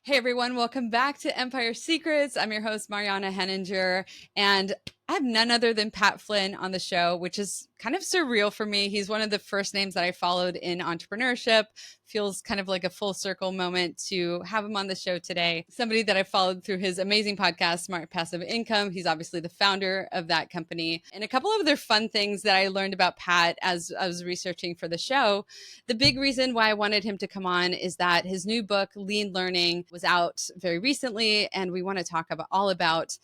Hey everyone, welcome back to Empire Secrets. I'm your host, Mariana Henninger, and I have none other than Pat Flynn on the show, which is kind of surreal for me. He's one of the first names that I followed in entrepreneurship. Feels kind of like a full circle moment to have him on the show today. Somebody that I followed through his amazing podcast, Smart Passive Income. He's obviously the founder of that company. And a couple of other fun things that I learned about Pat as I was researching for the show. The big reason why I wanted him to come on is that his new book, Lean Learning, was out very recently. And we want to talk about all about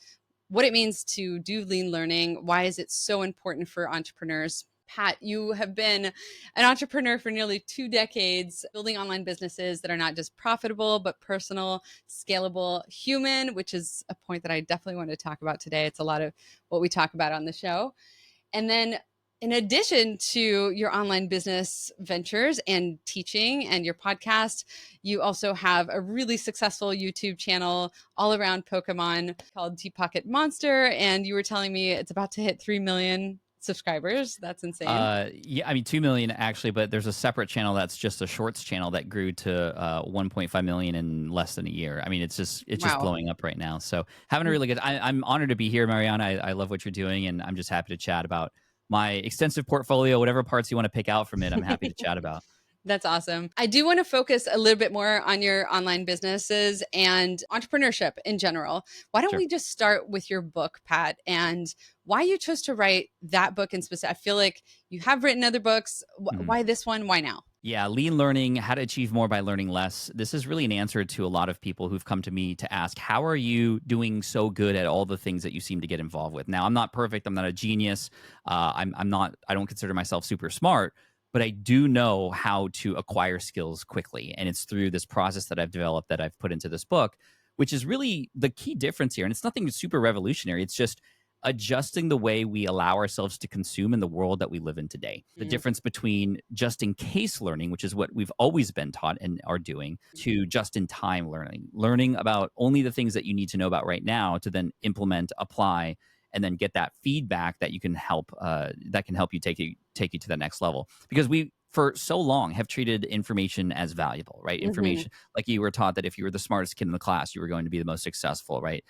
what it means to do lean learning. Why is it so important for entrepreneurs? Pat, you have been an entrepreneur for nearly 2 decades, building online businesses that are not just profitable, but personal, scalable, human, which is a point that I definitely want to talk about today. It's a lot of what we talk about on the show. And then in addition to your online business ventures and teaching and your podcast, you also have a really successful YouTube channel all around Pokemon called Deep Pocket Monster. And you were telling me it's about to hit 3 million subscribers. That's insane. Yeah, I mean 2 million actually, but there's a separate channel that's just a shorts channel that grew to 1.5 million in less than a year. I mean, it's just Wow. blowing up right now. So having a really good. I'm honored to be here, Mariana. I love what you're doing, and I'm just happy to chat about my extensive portfolio. Whatever parts you want to pick out from it, I'm happy to chat about. That's awesome. I do want to focus a little bit more on your online businesses and entrepreneurship in general. Why don't Sure. we just start with your book, Pat, and why you chose to write that book in specific? I feel like you have written other books. Mhm. Why this one? Why now? Yeah, lean learning, how to achieve more by learning less. This is really an answer to a lot of people who've come to me to ask, how are you doing so good at all the things that you seem to get involved with? Now, I'm not perfect. I'm not a genius. I'm not, I don't consider myself super smart, but I do know how to acquire skills quickly. And it's through this process that I've developed that I've put into this book, which is really the key difference here. And it's nothing super revolutionary. It's just adjusting the way we allow ourselves to consume in the world that we live in today. The Mm. difference between just in case learning, which is what we've always been taught and are doing, to just in time learning, learning about only the things that you need to know about right now to then implement, apply, and then get that feedback that you can help that can help you take you to the next level. Because we for so long have treated information as valuable, right? Hmm. Information, like you were taught that if you were the smartest kid in the class, you were going to be the most successful, right?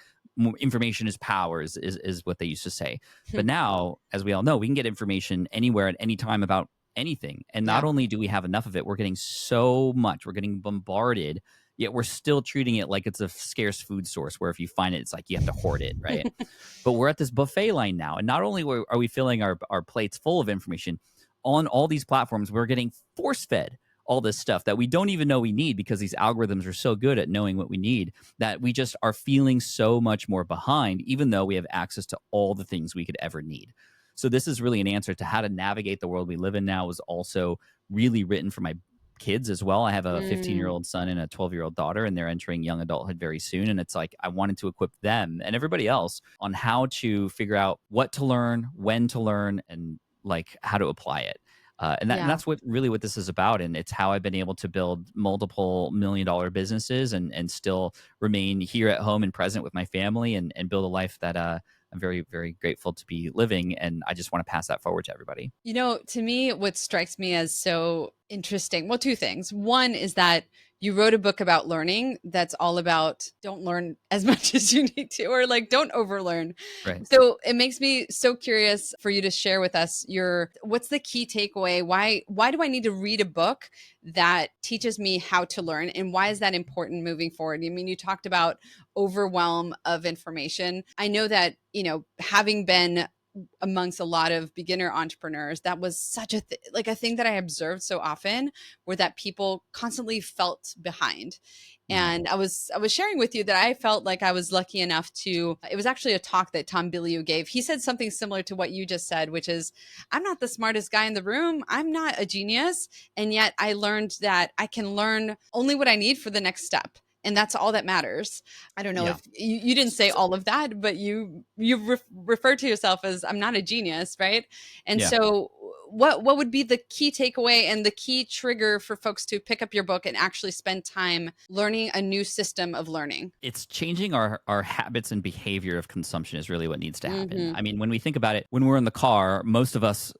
Information is power is what they used to say. But now, as we all know, we can get information anywhere at any time about anything. And not Yeah. only do we have enough of it, we're getting so much, we're getting bombarded, yet we're still treating it like it's a scarce food source where if you find it, it's like you have to hoard it, right? But we're at this buffet line now. And not only are we filling our plates full of information on all these platforms, we're getting force fed all this stuff that we don't even know we need because these algorithms are so good at knowing what we need that we just are feeling so much more behind, even though we have access to all the things we could ever need. So this is really an answer to how to navigate the world we live in now. Was also really written for my kids as well. I have a 15-year-old son and a 12-year-old daughter, and they're entering young adulthood very soon. And it's like I wanted to equip them and everybody else on how to figure out what to learn, when to learn, and like how to apply it. And Yeah. that's what this is about. And it's how I've been able to build multiple $1 million businesses and still remain here at home and present with my family and build a life that I'm very, very grateful to be living. And I just want to pass that forward to everybody. You know, to me, what strikes me as so interesting, well, two things. One is that you wrote a book about learning that's all about don't learn as much as you need to, or like don't overlearn. Right. So it makes me so curious for you to share with us your what's the key takeaway? Why do I need to read a book that teaches me how to learn? And why is that important moving forward? I mean, you talked about overwhelm of information. I know that, having been amongst a lot of beginner entrepreneurs, that was such a like a thing that I observed so often, where that people constantly felt behind. Mhm. And I was sharing with you that I felt like I was lucky enough to, it was actually a talk that Tom Bilyeu gave. He said something similar to what you just said, which is, I'm not the smartest guy in the room, I'm not a genius, and yet I learned that I can learn only what I need for the next step, and that's all that matters. I don't know Yeah. if you didn't say all of that, but you refer to yourself as I'm not a genius, right? And Yeah. so what would be the key takeaway and the key trigger for folks to pick up your book and actually spend time learning a new system of learning? It's changing our habits and behavior of consumption is really what needs to happen. Mm-hmm. I mean, when we think about it, when we're in the car, most of us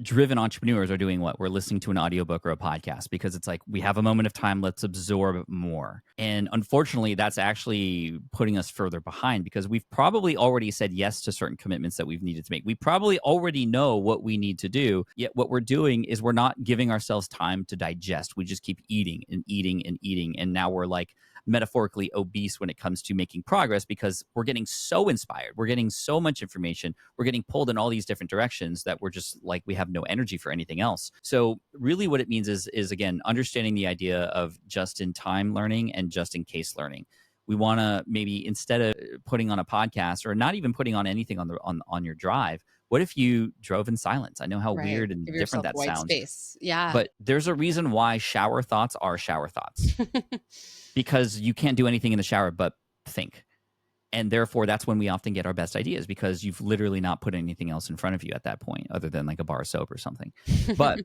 driven entrepreneurs are doing what? We're listening to an audiobook or a podcast because it's like we have a moment of time, let's absorb more. And unfortunately, that's actually putting us further behind because we've probably already said yes to certain commitments that we've needed to make. We probably already know what we need to do, yet what we're doing is we're not giving ourselves time to digest. We just keep eating and eating and eating. And now we're like metaphorically obese when it comes to making progress because we're getting so inspired. We're getting so much information. We're getting pulled in all these different directions that we're just like, we have no energy for anything else. So really what it means is again, understanding the idea of just-in-time learning and just-in-case learning. We want to maybe instead of putting on a podcast or not even putting on anything on your drive, what if you drove in silence? I know how Right. weird and Give different yourself that white sounds, space. Yeah. but there's a reason why shower thoughts are shower thoughts. Because you can't do anything in the shower but think. And therefore, that's when we often get our best ideas because you've literally not put anything else in front of you at that point other than like a bar of soap or something. But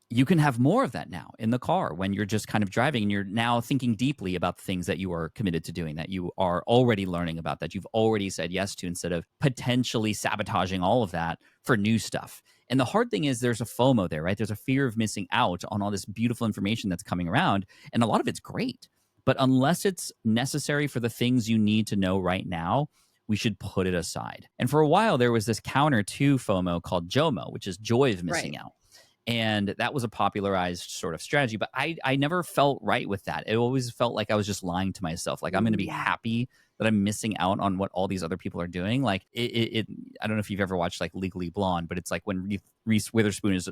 you can have more of that now in the car when you're just kind of driving and you're now thinking deeply about the things that you are committed to doing, that you are already learning about, that you've already said yes to instead of potentially sabotaging all of that for new stuff. And the hard thing is there's a FOMO there, right? There's a fear of missing out on all this beautiful information that's coming around. And a lot of it's great. But unless it's necessary for the things you need to know right now, we should put it aside. And for a while, there was this counter to FOMO called JOMO, which is joy of missing out. And that was a popularized sort of strategy. But I never felt right with that. It always felt like I was just lying to myself. Like, I'm going to be happy that I'm missing out on what all these other people are doing. Like, I don't know if you've ever watched like Legally Blonde, but it's like when Reese Witherspoon is,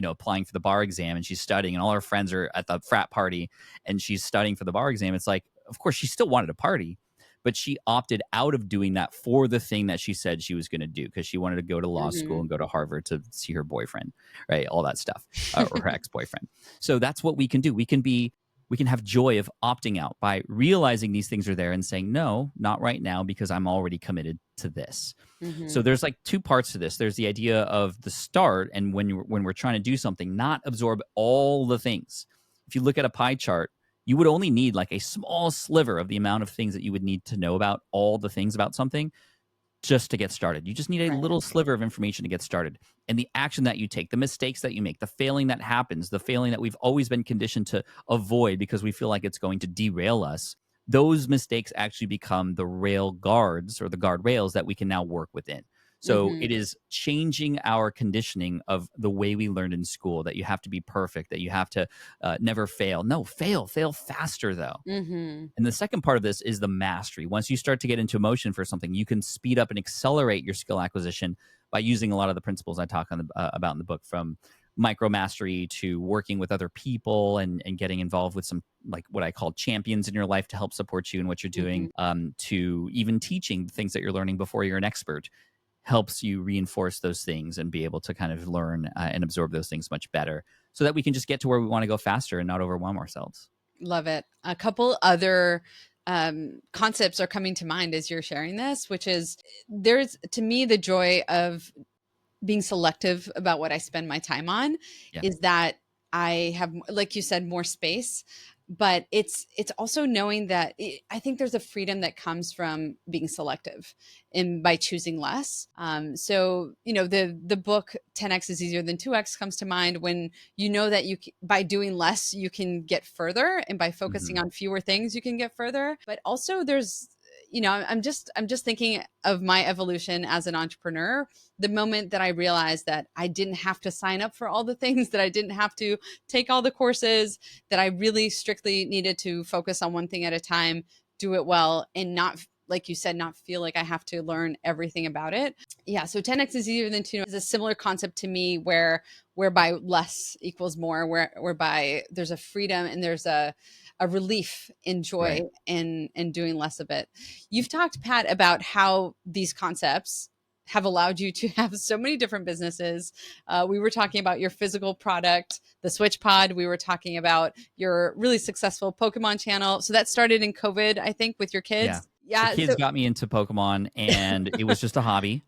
applying for the bar exam and she's studying and all her friends are at the frat party and she's studying for the bar exam. It's like, of course, she still wanted to party, but she opted out of doing that for the thing that she said she was going to do because she wanted to go to law school and go to Harvard to see her boyfriend, right? All that stuff, or her ex-boyfriend. So that's what we can do. We can have joy of opting out by realizing these things are there and saying, no, not right now because I'm already committed to this. So there's like two parts to this. There's the idea of the start and when we're trying to do something, not absorb all the things. If you look at a pie chart, you would only need like a small sliver of the amount of things that you would need to know about all the things about something just to get started. You just need a little sliver of information to get started. And the action that you take, the mistakes that you make, the failing that happens, the failing that we've always been conditioned to avoid because we feel like it's going to derail us, those mistakes actually become the rail guards or the guardrails that we can now work within. So it is changing our conditioning of the way we learned in school, that you have to be perfect, that you have to never fail. No, fail faster though. And the second part of this is the mastery. Once you start to get into motion for something, you can speed up and accelerate your skill acquisition by using a lot of the principles I talk about in the book, from micro mastery to working with other people and getting involved with some like what I call champions in your life to help support you in what you're doing, to even teaching things that you're learning before you're an expert. Helps you reinforce those things and be able to kind of learn and absorb those things much better so that we can just get to where we want to go faster and not overwhelm ourselves. Love it. A couple other concepts are coming to mind as you're sharing this, which is there's, to me, the joy of being selective about what I spend my time on is that I have, like you said, more space, but it's also knowing that I think there's a freedom that comes from being selective and by choosing less. So, the book 10X is easier than 2X comes to mind when you know that by doing less, you can get further, and by focusing on fewer things, you can get further. But also there's, I'm just thinking of my evolution as an entrepreneur. The moment that I realized that I didn't have to sign up for all the things, that I didn't have to take all the courses, that I really strictly needed to focus on one thing at a time, do it well, and not, like you said, not feel like I have to learn everything about it. Yeah. So 10X is easier than 2 is a similar concept to me whereby less equals more, whereby there's a freedom and there's a relief in joy in doing less of it. You've talked, Pat, about how these concepts have allowed you to have so many different businesses. We were talking about your physical product, the Switch Pod. We were talking about your really successful Pokemon channel. So that started in COVID, I think, with your kids. Yeah. The kids got me into Pokemon, and it was just a hobby.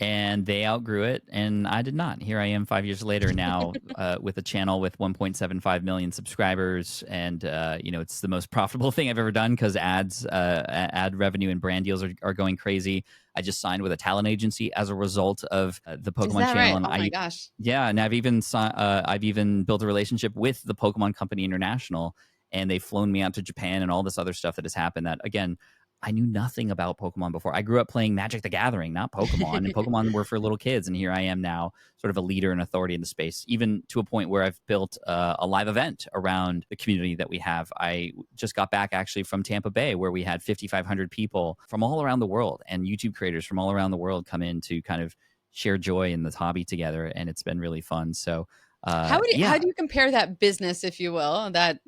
and they outgrew it, and I did not. Here I am 5 years later now, with a channel with 1.75 million subscribers, and it's the most profitable thing I've ever done because ad revenue and brand deals are going crazy. I just signed with a talent agency as a result of the Is Pokemon that channel, right? and Oh my gosh. yeah, and I've even built a relationship with the Pokemon Company International, and they've flown me out to Japan and all this other stuff that has happened. That again, I knew nothing about Pokemon before. I grew up playing Magic the Gathering, not Pokemon, and Pokemon were for little kids. And here I am now, sort of a leader and authority in the space, even to a point where I've built a live event around the community that we have. I just got back actually from Tampa Bay, where we had 5,500 people from all around the world, and YouTube creators from all around the world come in to kind of share joy in this hobby together, and it's been really fun. So, How yeah. do you compare that business, if you will, that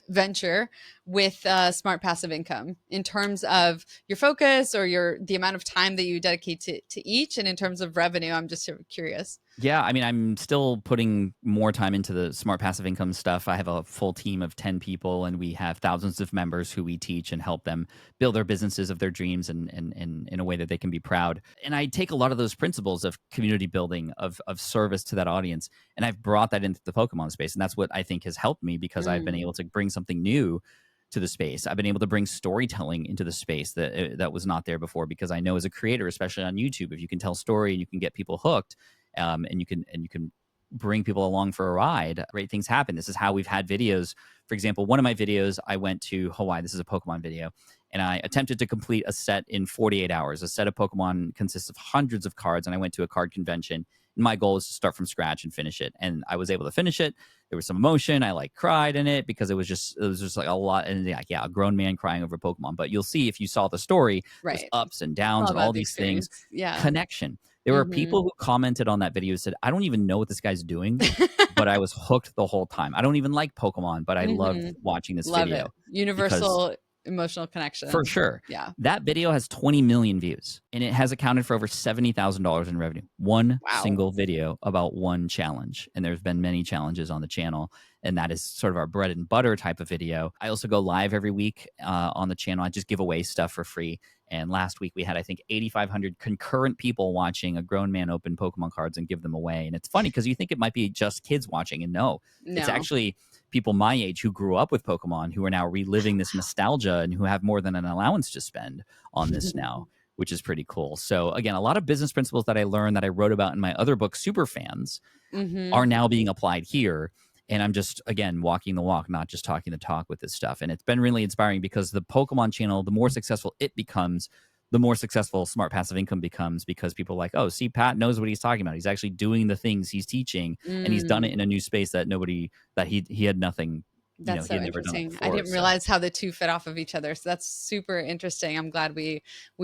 venture with smart passive income in terms of your focus or the amount of time that you dedicate to each, and in terms of revenue? I'm just sort of curious. Yeah, I mean, I'm still putting more time into the smart passive income stuff. I have a full team of 10 people, and we have thousands of members who we teach and help them build their businesses of their dreams and in a way that they can be proud. And I take a lot of those principles of community building, of service to that audience, and I've brought that into the Pokemon space. And that's what I think has helped me, because I've been able to bring something new to the space. I've been able to bring storytelling into the space that was not there before, because I know as a creator, especially on YouTube, if you can tell story and you can get people hooked, and you can bring people along for a ride, great things happen. This is how we've had videos. For example, one of my videos, I went to Hawaii. This is a Pokemon video, and I attempted to complete a set in 48 hours. A set of Pokemon consists of hundreds of cards, and I went to a card convention. And my goal was to start from scratch and finish it, and I was able to finish it. There was some emotion. I cried in it, because it was just like a lot. And a grown man crying over Pokemon. But you'll see, if you saw the story, there's Right. ups and It's all downs and about all the these things. experience. Yeah. Connection. There were people who commented on that video who said, I don't even know what this guy's doing, but I was hooked the whole time. I don't even like Pokemon, but I loved watching this Love video. it. Universal emotional connection. For sure. Yeah. That video has 20 million views, and it has accounted for over $70,000 in revenue. One single video about one challenge. And there's been many challenges on the channel, and that is sort of our bread and butter type of video. I also go live every week on the channel. I just give away stuff for free. And last week we had, I think, 8,500 concurrent people watching a grown man open Pokemon cards and give them away. And it's funny, because you think it might be just kids watching, and no. It's actually people my age who grew up with Pokemon, who are now reliving this nostalgia and who have more than an allowance to spend on this now, which is pretty cool. So again, a lot of business principles that I learned, that I wrote about in my other book, Super Fans, are now being applied here. And I'm just, again, walking the walk, not just talking the talk with this stuff. And it's been really inspiring, because the Pokemon channel, the more successful it becomes, the more successful smart passive income becomes, because people are like, oh, see, Pat knows what he's talking about. He's actually doing the things he's teaching, and he's done it in a new space that he had nothing. That's He so had never done it interesting. before, I didn't realize how the two fit off of each other. So that's super interesting. I'm glad we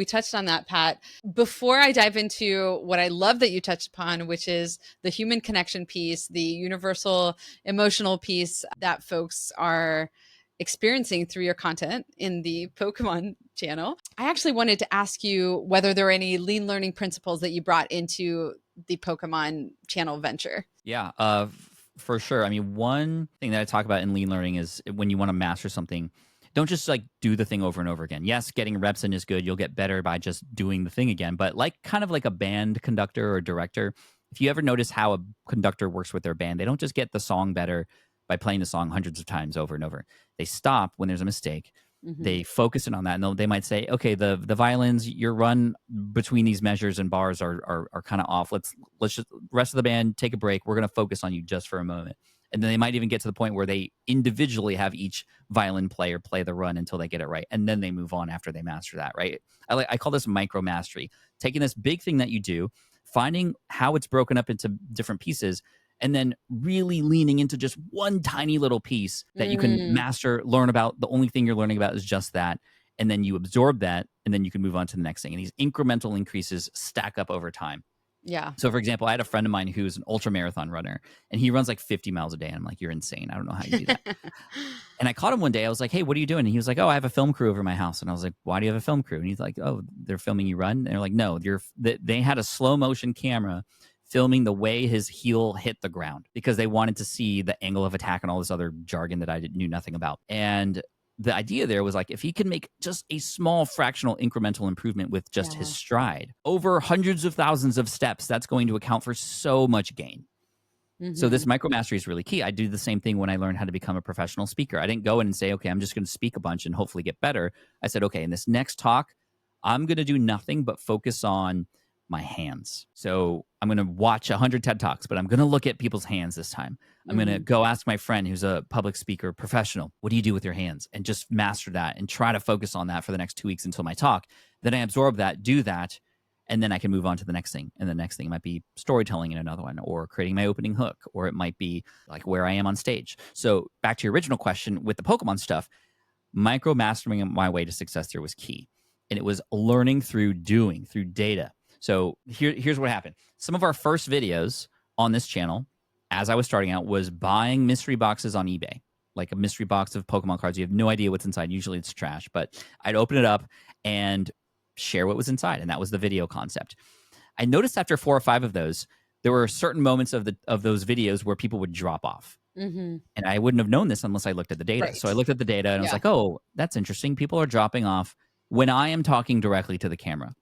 touched on that, Pat. Before I dive into what I love that you touched upon, which is the human connection piece, the universal emotional piece that folks are experiencing through your content in the Pokemon channel, I actually wanted to ask you whether there are any lean learning principles that you brought into the Pokemon channel venture. Yeah, for sure. I mean, one thing that I talk about in lean learning is, when you want to master something, don't just do the thing over and over again. Yes, getting reps in is good. You'll get better by just doing the thing again. But kind of like a band conductor or director, if you ever notice how a conductor works with their band, they don't just get the song better by playing the song hundreds of times over and over. They stop when there's a mistake. They focus in on that, and they might say, okay, the violins, your run between these measures and bars are kind of off. Let's just, rest of the band, take a break. We're going to focus on you just for a moment. And then they might even get to the point where they individually have each violin player play the run until they get it right, and then they move on after they master that, right? I call this micro mastery, taking this big thing that you do, finding how it's broken up into different pieces, and then really leaning into just one tiny little piece that you can master, learn about. The only thing you're learning about is just that. And then you absorb that, and then you can move on to the next thing. And these incremental increases stack up over time. Yeah. So, for example, I had a friend of mine who's an ultra marathon runner, and he runs 50 miles a day. And I'm like, you're insane. I don't know how you do that. And I caught him one day. I was like, hey, what are you doing? And he was like, oh, I have a film crew over my house. And I was like, why do you have a film crew? And he's like, oh, they're filming you run. And they're like, no, they had a slow motion camera filming the way his heel hit the ground, because they wanted to see the angle of attack and all this other jargon that I knew nothing about. And the idea there was like, if he can make just a small fractional incremental improvement with just his Yeah. stride over hundreds of thousands of steps, that's going to account for so much gain. So this Mhm. micro mastery is really key. I do the same thing when I learned how to become a professional speaker. I didn't go in and say, okay, I'm just going to speak a bunch and hopefully get better. I said, okay, in this next talk, I'm going to do nothing but focus on my hands. So I'm going to watch 100 TED Talks, but I'm going to look at people's hands this time. I'm going to Mhm. go ask my friend who's a public speaker professional, what do you do with your hands? And just master that and try to focus on that for the next 2 weeks until my talk. Then I absorb that, do that, and then I can move on to the next thing. And the next thing might be storytelling in another one, or creating my opening hook, or it might be like where I am on stage. So back to your original question with the Pokemon stuff, micro mastering my way to success there was key. And it was learning through doing, through data. So here's what happened. Some of our first videos on this channel, as I was starting out, was buying mystery boxes on eBay, like a mystery box of Pokemon cards. You have no idea what's inside. Usually it's trash, but I'd open it up and share what was inside. And that was the video concept. I noticed after 4 or 5 of those, there were certain moments of those videos where people would drop off. Mhm. And I wouldn't have known this unless I looked at the data. So I Right. looked at the data and I was Yeah. like, oh, that's interesting. People are dropping off when I am talking directly to the camera.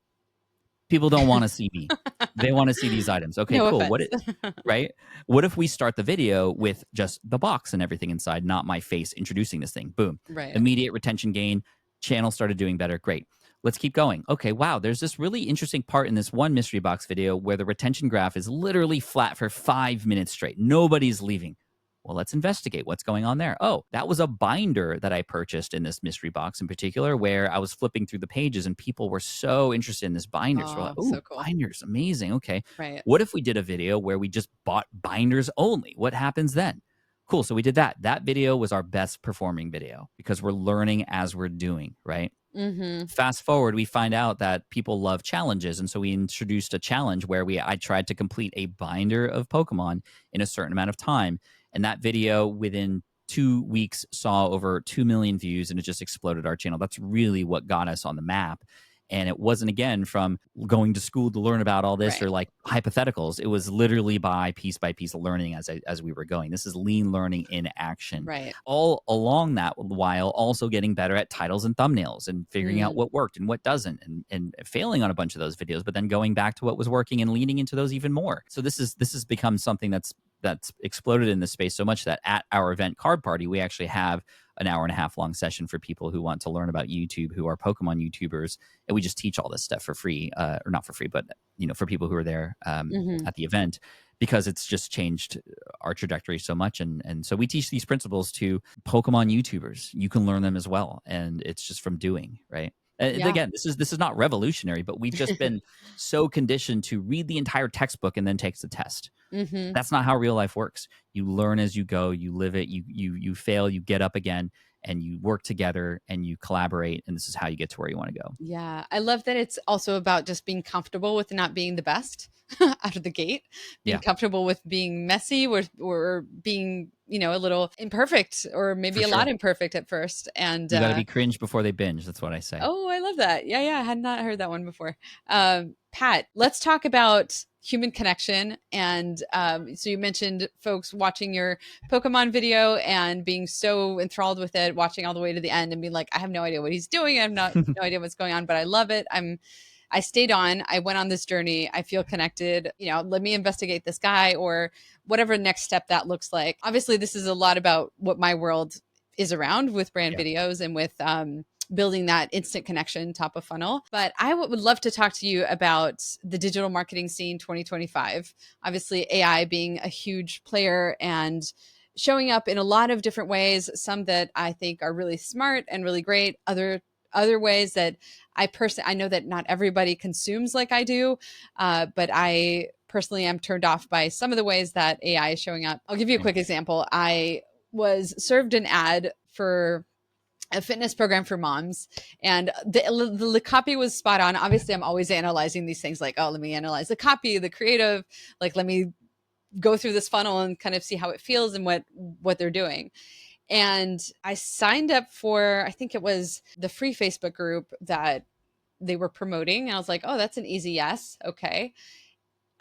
People don't want to see me. They want to see these items. Okay, No cool. offense. Right? What if we start the video with just the box and everything inside, not my face introducing this thing? Boom. Right. Immediate retention gain. Channel started doing better. Great. Let's keep going. Okay, wow. There's this really interesting part in this one mystery box video where the retention graph is literally flat for 5 minutes straight. Nobody's leaving. Well, let's investigate what's going on there. Oh, that was a binder that I purchased in this mystery box in particular, where I was flipping through the pages and people were so interested in this binder. So we're like, Oh, oh, so cool. binders, amazing. Okay. Right. What if we did a video where we just bought binders only? What happens then? Cool. So we did that. That video was our best performing video because we're learning as we're doing, right? Mhm. Fast forward, we find out that people love challenges. And so we introduced a challenge where I tried to complete a binder of Pokemon in a certain amount of time. And that video within 2 weeks saw over 2 million views and it just exploded our channel. That's really what got us on the map. And it wasn't, again, from going to school to learn about all this Right. or like hypotheticals. It was literally by piece learning as we were going. This is lean learning in action. Right. All along that while also getting better at titles and thumbnails and figuring out Mm. what worked and what doesn't, and failing on a bunch of those videos, but then going back to what was working and leaning into those even more. So this has become something that's exploded in this space so much that at our event Card Party, we actually have an hour and a half long session for people who want to learn about YouTube, who are Pokemon YouTubers, and we just teach all this stuff for free, or not for free, but for people who are there Mhm. at the event, because it's just changed our trajectory so much. And so we teach these principles to Pokemon YouTubers. You can learn them as well, and it's just from doing, right? And Yeah. again, this is not revolutionary, but we've just been so conditioned to read the entire textbook and then take the test. Mhm. That's not how real life works. You learn as you go, you live it, you fail, you get up again, and you work together and you collaborate, and this is how you get to where you want to go. Yeah, I love that it's also about just being comfortable with not being the best out of the gate, being Yeah, comfortable with being messy or being, a little imperfect or maybe for a lot sure. imperfect at first. And You got to be cringe before they binge. That's what I say. oh, I love that. Yeah, yeah, I had not heard that one before. Pat, let's talk about human connection. And so you mentioned folks watching your Pokemon video and being so enthralled with it, watching all the way to the end and being like, I have no idea what he's doing. I have no idea what's going on, but I love it. I stayed on. I went on this journey. I feel connected. Let me investigate this guy or whatever next step that looks like. Obviously, this is a lot about what my world is around with brand Yeah. videos and with building that instant connection top of funnel. But I would love to talk to you about the digital marketing scene 2025. Obviously, AI being a huge player and showing up in a lot of different ways, some that I think are really smart and really great, other ways that I know that not everybody consumes like I do, but I personally am turned off by some of the ways that AI is showing up. I'll give you a Same. quick example. I was served an ad for a fitness program for moms, and the copy was spot on. Obviously, I'm always analyzing these things like, oh, let me analyze the copy, the creative, like let me go through this funnel and kind of see how it feels and what they're doing. And I signed up for, I think it was the free Facebook group that they were promoting. And I was like, oh, that's an easy yes. Okay.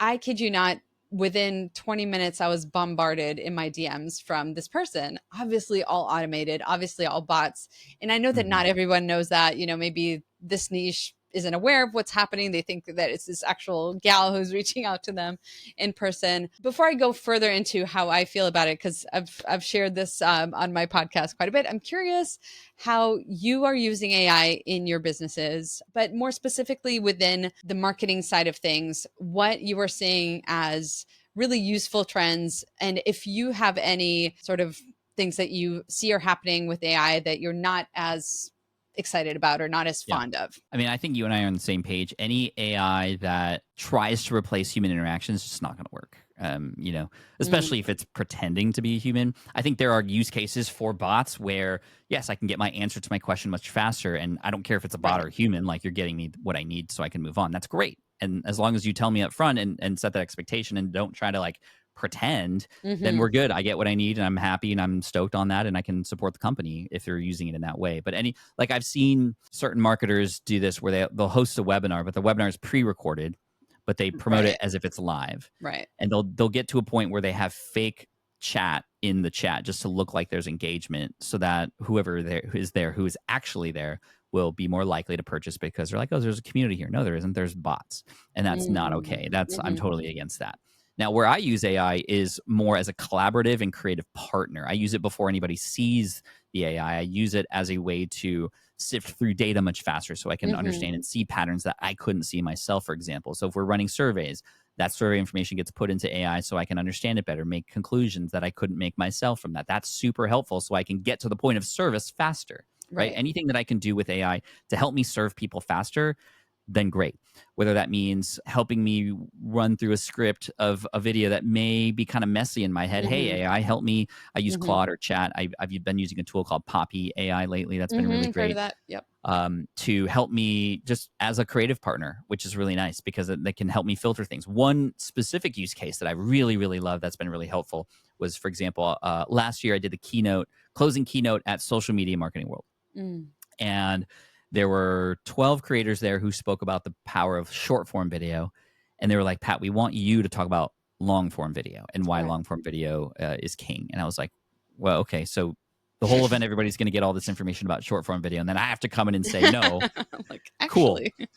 I kid you not. within 20 minutes, I was bombarded in my DMs from this person, obviously all automated, obviously all bots. And I know that Mhm. not everyone knows that, maybe this niche isn't aware of what's happening. They think that it's this actual gal who's reaching out to them in person. Before I go further into how I feel about it, because I've shared this on my podcast quite a bit, I'm curious how you are using AI in your businesses, but more specifically within the marketing side of things, what you are seeing as really useful trends. And if you have any sort of things that you see are happening with AI that you're not as excited about or not as Yeah. fond of. I mean, I think you and I are on the same page. Any AI that tries to replace human interaction is just not going to work. Mm, Especially if it's pretending to be a human. I think there are use cases for bots where, yes, I can get my answer to my question much faster, and I don't care if it's a bot right. or a human. Like, you're getting me what I need, so I can move on. That's great. And as long as you tell me up front and set that expectation, and don't try to like pretend, then Mm-hmm. we're good. I get what I need, and I'm happy, and I'm stoked on that, and I can support the company if they're using it in that way. But like, I've seen certain marketers do this where they'll host a webinar, but the webinar is pre-recorded, but they promote it Right. as if it's live. Right. And they'll get to a point where they have fake chat in the chat just to look like there's engagement, so that whoever who is actually there will be more likely to purchase, because they're like, oh, there's a community here. No, there isn't. There's bots. And that's not okay. I'm Mm-hmm. totally against that. Now, where I use AI is more as a collaborative and creative partner. I use it before anybody sees the AI. I use it as a way to sift through data much faster, so I can Mm-hmm. understand and see patterns that I couldn't see myself, for example. So if we're running surveys, that survey information gets put into AI so I can understand it better, make conclusions that I couldn't make myself from that. That's super helpful, so I can get to the point of service faster, right? Right. Anything that I can do with AI to help me serve people faster, then great. Whether that means helping me run through a script of a video that may be kind of messy in my head. Mm-hmm. Hey, AI, help me. I use Mm-hmm. Claude or Chat. I've been using a tool called Poppy AI lately. That's been really Mm-hmm. Heard of great, that? Yep. to help me just as a creative partner, which is really nice because they can help me filter things. One specific use case that I really, really love that's been really helpful was, for example, last year I did the closing keynote at Social Media Marketing World. Mm. And there were 12 creators there who spoke about the power of short form video. And they were like, Pat, we want you to talk about long form video and why Right. long form video is king. And I was like, well, okay, so the whole event, everybody's going to get all this information about short form video. And then I have to come in and say, no, Like, cool. actually.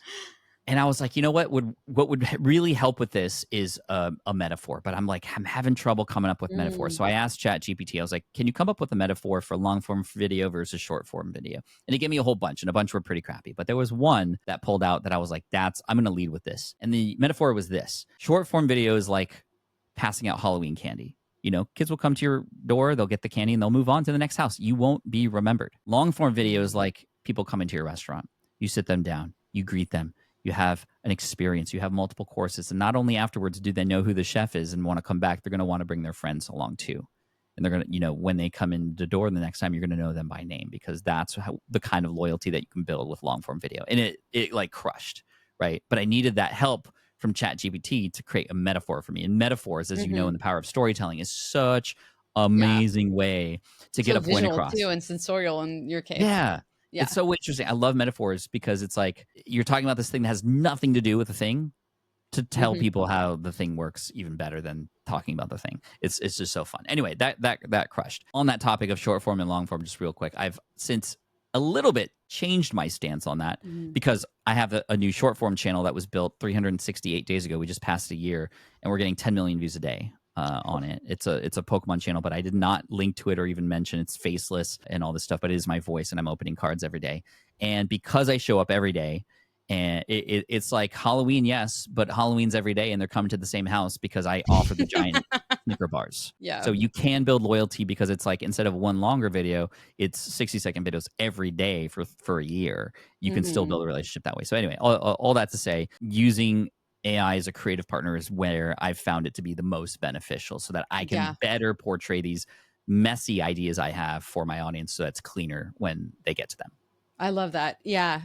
And I was like, you know what would really help with this is a metaphor. But I'm like, I'm having trouble coming up with metaphors. Mm. So I asked ChatGPT, I was like, can you come up with a metaphor for long form video versus short form video? And it gave me a whole bunch, and a bunch were pretty crappy. But there was one that pulled out that I was like, I'm going to lead with this. And the metaphor was this: short form video is like passing out Halloween candy. Kids will come to your door, they'll get the candy, and they'll move on to the next house. You won't be remembered. Long form video is like people come into your restaurant. You sit them down, you greet them, you have an experience, you have multiple courses, and not only afterwards do they know who the chef is and want to come back, they're going to want to bring their friends along too. And they're going to, when they come in the door the next time, you're going to know them by name, because that's the kind of loyalty that you can build with long form video. And it like crushed, right? But I needed that help from ChatGPT to create a metaphor for me. And metaphors, as you know, in Mm-hmm. the power of storytelling, is such Yeah. amazing way to get So a point visual too across. and sensorial in your case. Yeah. Yeah. It's so interesting. I love metaphors because it's like you're talking about this thing that has nothing to do with the thing, to tell Mm-hmm. people how the thing works even better than talking about the thing. It's just so fun. Anyway, that crushed. On that topic of short form and long form, just real quick, I've since a little bit changed my stance on that, Mm-hmm. because I have a new short form channel that was built 368 days ago. We just passed a year, and we're getting 10 million views a day on it. It's a Pokemon channel, but I did not link to it or even mention it's faceless and all this stuff. But it is my voice, and I'm opening cards every day. And because I show up every day, and it's like Halloween, yes, but Halloween's every day, and they're coming to the same house because I offer the giant Snicker bars. Yeah. So you can build loyalty, because it's like, instead of one longer video, it's 60-second videos every day for a year. You can still Mm-hmm. build a relationship that way. So anyway, all that to say, using AI as a creative partner is where I've found it to be the most beneficial, so that I Yeah. can better portray these messy ideas I have for my audience, so that's cleaner when they get to them. I love that. Yeah.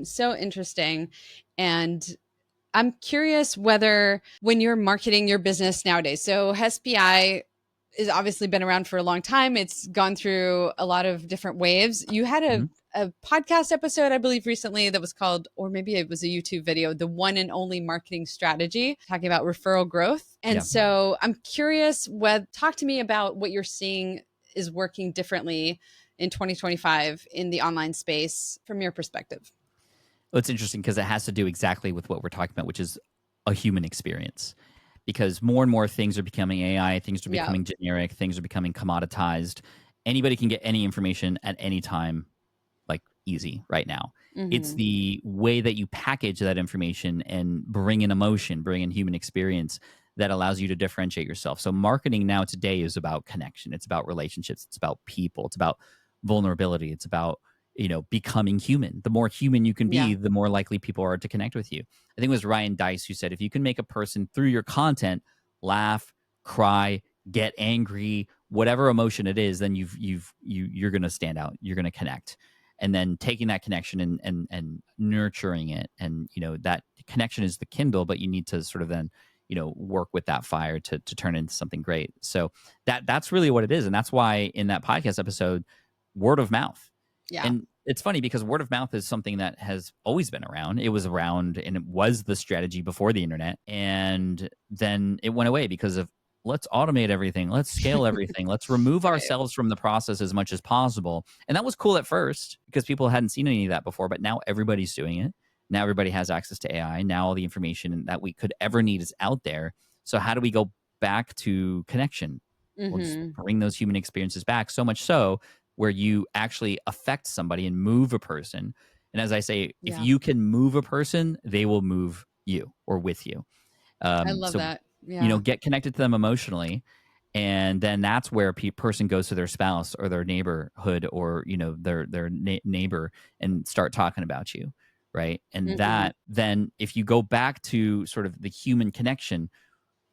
So interesting. And I'm curious whether when you're marketing your business nowadays, so SBI is obviously been around for a long time. It's gone through a lot of different waves. You had Mhm. a podcast episode, I believe, recently that was called, or maybe it was a YouTube video, The One and Only Marketing Strategy, talking about referral growth. And Yeah. so I'm curious, talk to me about what you're seeing is working differently in 2025 in the online space from your perspective. Well, it's interesting because it has to do exactly with what we're talking about, which is a human experience. Because more and more things are becoming AI, things are Yeah. becoming generic, things are becoming commoditized. Anybody can get any information at any time, like easy right now. It's Mm-hmm. the way that you package that information and bring in emotion, bring in human experience that allows you to differentiate yourself. So marketing now today is about connection. It's about relationships. It's about people. It's about vulnerability. It's about, becoming human. The more human you can Yeah. be, the more likely people are to connect with you. I think it was Ryan Dice who said, if you can make a person through your content laugh, cry, get angry, whatever emotion it is, then you're going to stand out. You're going to connect. And then taking that connection and nurturing it, and that connection is the kindle, but you need to sort of then work with that fire to turn into something great. So that's really what it is, and that's why in that podcast episode, word of mouth. Yeah. And it's funny because word of mouth is something that has always been around. It was around and it was the strategy before the internet, and then it went away because of, let's automate everything, let's scale everything, let's remove Right. ourselves from the process as much as possible. And that was cool at first because people hadn't seen any of that before, but now everybody's doing it. Now everybody has access to AI. Now all the information that we could ever need is out there. So how do we go back to connection? We'll just Mm-hmm. bring those human experiences back, so much so where you actually affect somebody and move a person. And as I say, if Yeah. you can move a person, they will move you or with you. I love So, that. Yeah. get connected to them emotionally. And then that's where a person goes to their spouse or their neighborhood or, their neighbor and start talking about you. Right. And Mm-hmm. that then, if you go back to sort of the human connection,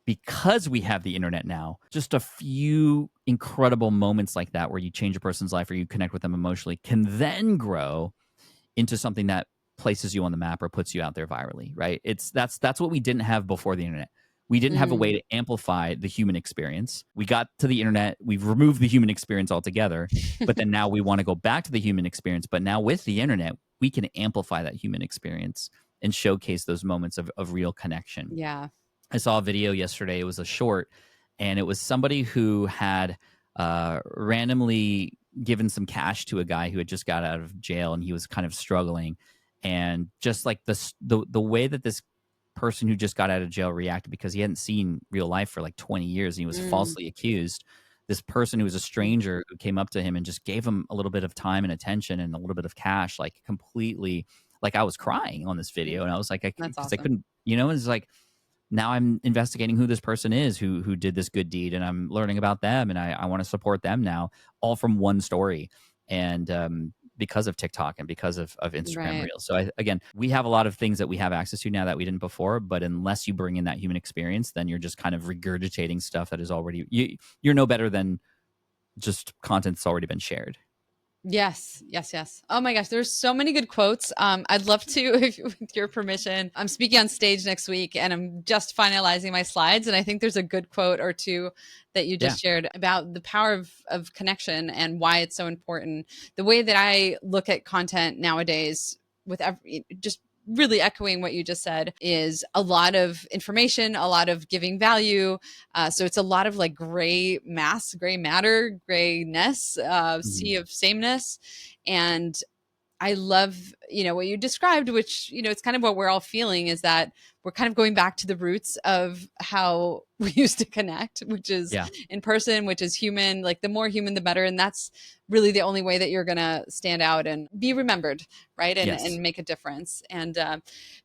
because we have the internet now, just a few incredible moments like that where you change a person's life or you connect with them emotionally can then grow into something that places you on the map or puts you out there virally, right? That's what we didn't have before the internet. We didn't have a way Mm. to amplify the human experience. We got to the internet, we've removed the human experience altogether, but then now we want to go back to the human experience. But now with the internet, we can amplify that human experience and showcase those moments of real connection. Yeah. I saw a video yesterday. It was a short, and it was somebody who had randomly given some cash to a guy who had just got out of jail, and he was kind of struggling. And just like the way that this person who just got out of jail reacted, because he hadn't seen real life for like 20 years, and he was Mm. falsely accused. This person who was a stranger who came up to him and just gave him a little bit of time and attention and a little bit of cash, like completely, like I was crying on this video, and I was like, That's because I awesome. couldn't, it's like, now I'm investigating who this person is who did this good deed, and I'm learning about them, and I want to support them now, all from one story. And because of TikTok and because of Instagram Right. Reels. So again, we have a lot of things that we have access to now that we didn't before, but unless you bring in that human experience, then you're just kind of regurgitating stuff that is already, you're no better than just content that's already been shared. Yes, yes, yes. Oh my gosh, there's so many good quotes. I'd love to, if, with your permission. I'm speaking on stage next week, and I'm just finalizing my slides. And I think there's a good quote or two that you Yeah. just shared about the power of connection and why it's so important. The way that I look at content nowadays, with just really echoing what you just said, is a lot of information, a lot of giving value, so it's a lot of like gray mass, gray matter, grayness, Mhm. sea of sameness. And I love, what you described, which, it's kind of what we're all feeling, is that we're kind of going back to the roots of how we used to connect, which is Yeah. in person, which is human. Like the more human, the better. And that's really the only way that you're going to stand out and be remembered, right? Yes. And make a difference. And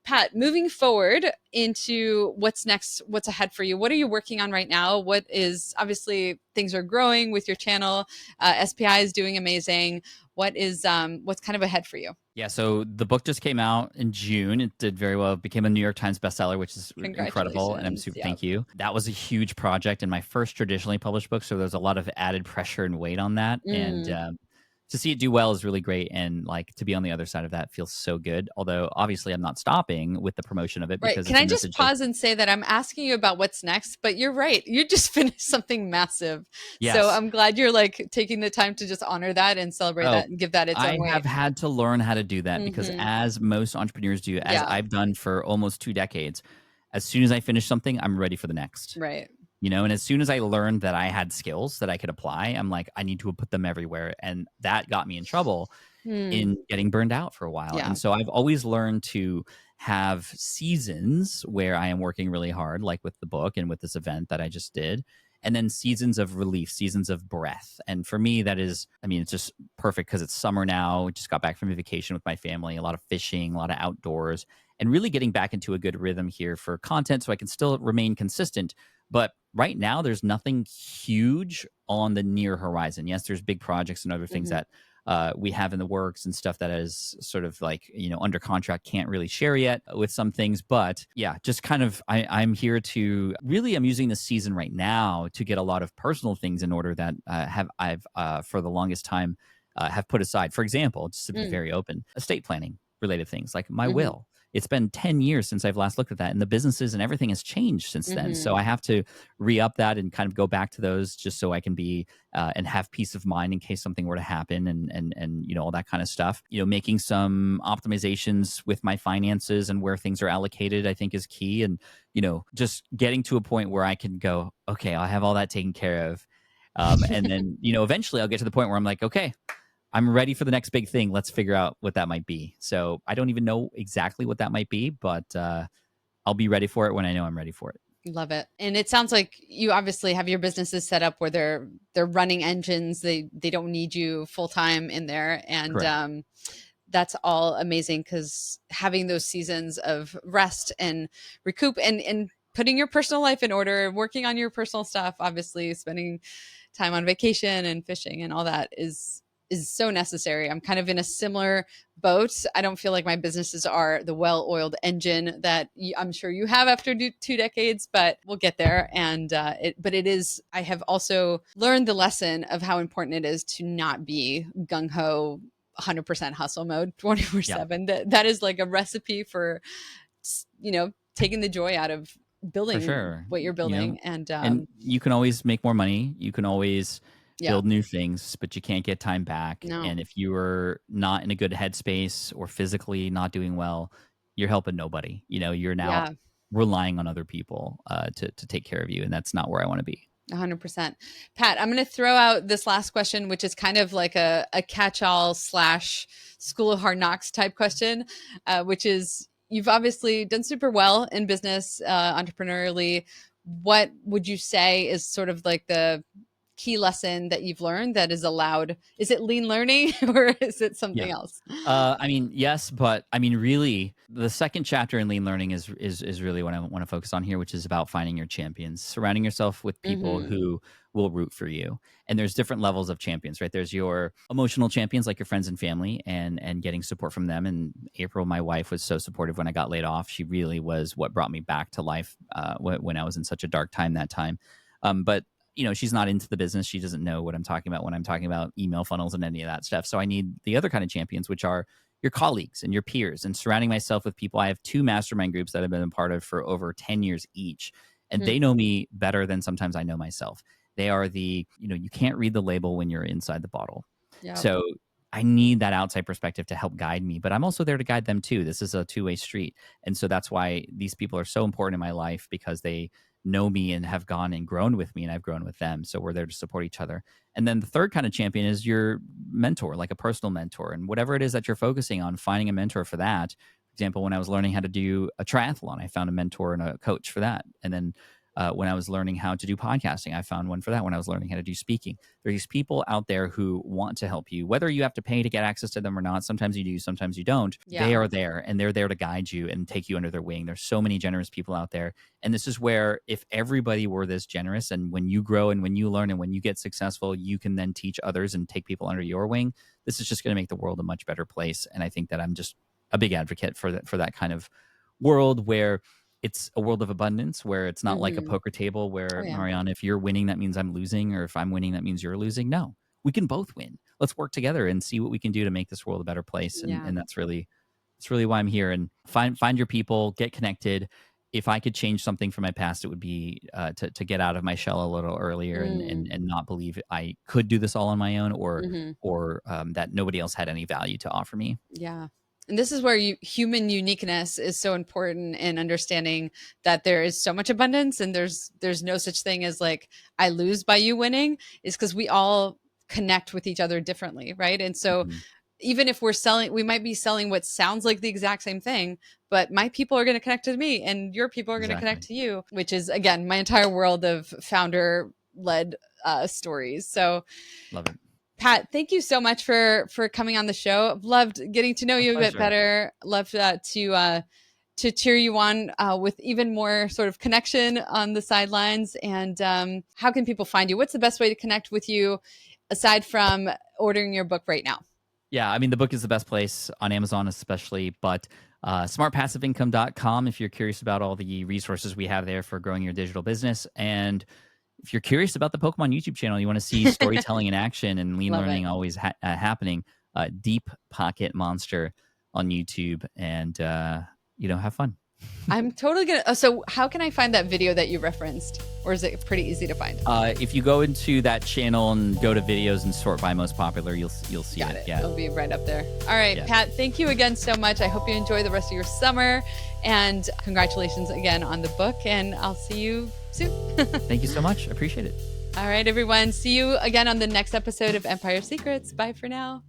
Pat, moving forward into what's next, what's ahead for you? What are you working on right now? What is, obviously things are growing with your channel. SPI is doing amazing. What's kind of ahead for you? Yeah, so the book just came out in June. It did very well. It became a New York Times bestseller, which is incredible, and I'm Congratulations. super Yeah. thank you. That was a huge project and my first traditionally published book, so there's a lot of added pressure and weight on that. And Mm. to see it do well is really great. And like to be on the other side of that feels so good. Although obviously I'm not stopping with the promotion of it Right. because Can it's a I just message of, pause and say that I'm asking you about what's next, but you're right. You just finished something massive. So yes. I'm glad you're like taking the time to just honor that and celebrate Oh, that and give that its I own weight. have had to learn how to do that because Hmm. as most entrepreneurs do, as Yeah. I've done for almost 2 decades, as soon as I finish something, I'm ready for the next. Right. And as soon as I learned that I had skills that I could apply, I'm like, I need to put them everywhere. And that got me in trouble Hmm. in getting burned out for a while. Yeah. And so I've always learned to have seasons where I am working really hard, like with the book and with this event that I just did. And then seasons of relief, seasons of breath. And for me, that is, I mean, it's just perfect because it's summer now. Just got back from a vacation with my family, a lot of fishing, a lot of outdoors, and really getting back into a good rhythm here for content so I can still remain consistent. But right now, there's nothing huge on the near horizon. Yes, there's big projects and other things Hmm. that we have in the works and stuff that is sort of like, under contract, can't really share yet with some things. But yeah, just kind of, I'm here to really, I'm using this season right now to get a lot of personal things in order that I've for the longest time have put aside. For example, just to be Mm. very open, estate planning related things like my Hmm. will. It's been 10 years since I've last looked at that, and the businesses and everything has changed since then. Hmm. So I have to re-up that and kind of go back to those just so I can be and have peace of mind in case something were to happen, and all that kind of stuff. Making some optimizations with my finances and where things are allocated, I think is key. And just getting to a point where I can go, okay, I'll have all that taken care of. And then eventually I'll get to the point where I'm like, okay, I'm ready for the next big thing. Let's figure out what that might be. So I don't even know exactly what that might be, but I'll be ready for it when I know I'm ready for it. Love it. And it sounds like you obviously have your businesses set up where they're running engines. They don't need you full time in there. And Correct. that's all amazing because having those seasons of rest and recoup and putting your personal life in order, working on your personal stuff, obviously spending time on vacation and fishing and all that is so necessary. I'm kind of in a similar boat. I don't feel like my businesses are the well-oiled engine that I'm sure you have after 2 decades, but we'll get there. And but it is. I have also learned the lesson of how important it is to not be gung ho 100% hustle mode Yeah, 24/7. That is like a recipe for taking the joy out of for building sure. what you're building. And And you can always make more money. You can always yeah, build new things, but you can't get time back. no, And if you are not in a good headspace or physically not doing well, you're helping nobody. You're now yeah, relying on other people to take care of you, and that's not where I want to be. 100%. Pat, I'm going to throw out this last question, which is kind of like a catch-all slash school of hard knocks type question, which is you've obviously done super well in business, entrepreneurially. What would you say is sort of like the key lesson that you've learned that is allowed? Is it lean learning or is it Yeah. something else? I mean, yes, but I mean, really, the second chapter in lean learning is really what I want to focus on here, which is about finding your champions, surrounding yourself with people Hmm. who will root for you. And there's different levels of champions, right? There's your emotional champions, like your friends and family, and getting support from them. And April, my wife, was so supportive when I got laid off. She really was what brought me back to life when I was in such a dark time that time. But she's not into the business. She doesn't know what I'm talking about when I'm talking about email funnels and any of that stuff. So I need the other kind of champions, which are your colleagues and your peers, and surrounding myself with people. I have 2 mastermind groups that I've been a part of for over 10 years each, and they know me better than sometimes I know myself. They are you can't read the label when you're inside the bottle. Yeah. So I need that outside perspective to help guide me, but I'm also there to guide them too. This is a two-way street. And so that's why these people are so important in my life, because they know me and have gone and grown with me, and I've grown with them. So we're there to support each other. And then the third kind of champion is your mentor, like a personal mentor. And whatever it is that you're focusing on, finding a mentor for that. For example, when I was learning how to do a triathlon, I found a mentor and a coach for that. And then when I was learning how to do podcasting, I found one for that. When I was learning how to do speaking, there are these people out there who want to help you, whether you have to pay to get access to them or not. Sometimes you do, sometimes you don't. They Yeah. are there, and they're there to guide you and take you under their wing. There's so many generous people out there. And this is where, if everybody were this generous, and when you grow and when you learn and when you get successful, you can then teach others and take people under your wing, this is just going to make the world a much better place. And I think that I'm just a big advocate for that kind of world, where it's a world of abundance, where it's not like a Hmm. poker table Oh where, yeah. Mariana, if you're winning, that means I'm losing, or if I'm winning, that means you're losing. No, we can both win. Let's work together and see what we can do to make this world a better place. Yeah. And that's really why I'm here. And find your people, get connected. If I could change something from my past, it would be to get out of my shell a little earlier and not believe I could do this all on my own, or that nobody else had any value to offer me. Yeah. And this is where human uniqueness is so important in understanding that there is so much abundance and there's no such thing as like, I lose by you winning, is because we all connect with each other differently. Right. And so even if we're selling, we might be selling what sounds like the exact same thing, but my people are going to connect to me and your people are going to connect to you, which is, again, my entire world of founder led stories. So love it. Pat, thank you so much for coming on the show. I've loved getting to know you a bit better. Love to cheer you on with even more sort of connection on the sidelines. And how can people find you? What's the best way to connect with you aside from ordering your book right now? Yeah, I mean, the book is the best place on Amazon especially, but smartpassiveincome.com if you're curious about all the resources we have there for growing your digital business. And if you're curious about the Pokemon YouTube channel, you want to see storytelling in action and lean learning always happening, Deep Pocket Monster on YouTube, and have fun. I'm totally gonna. So, how can I find that video that you referenced, or is it pretty easy to find? If you go into that channel and go to videos and sort by most popular, you'll see Got it. Yeah, it'll be right up there. All right, Pat. Thank you again so much. I hope you enjoy the rest of your summer, and congratulations again on the book. And I'll see you soon. Thank you so much. I appreciate it. All right, everyone. See you again on the next episode of Empire Secrets. Bye for now.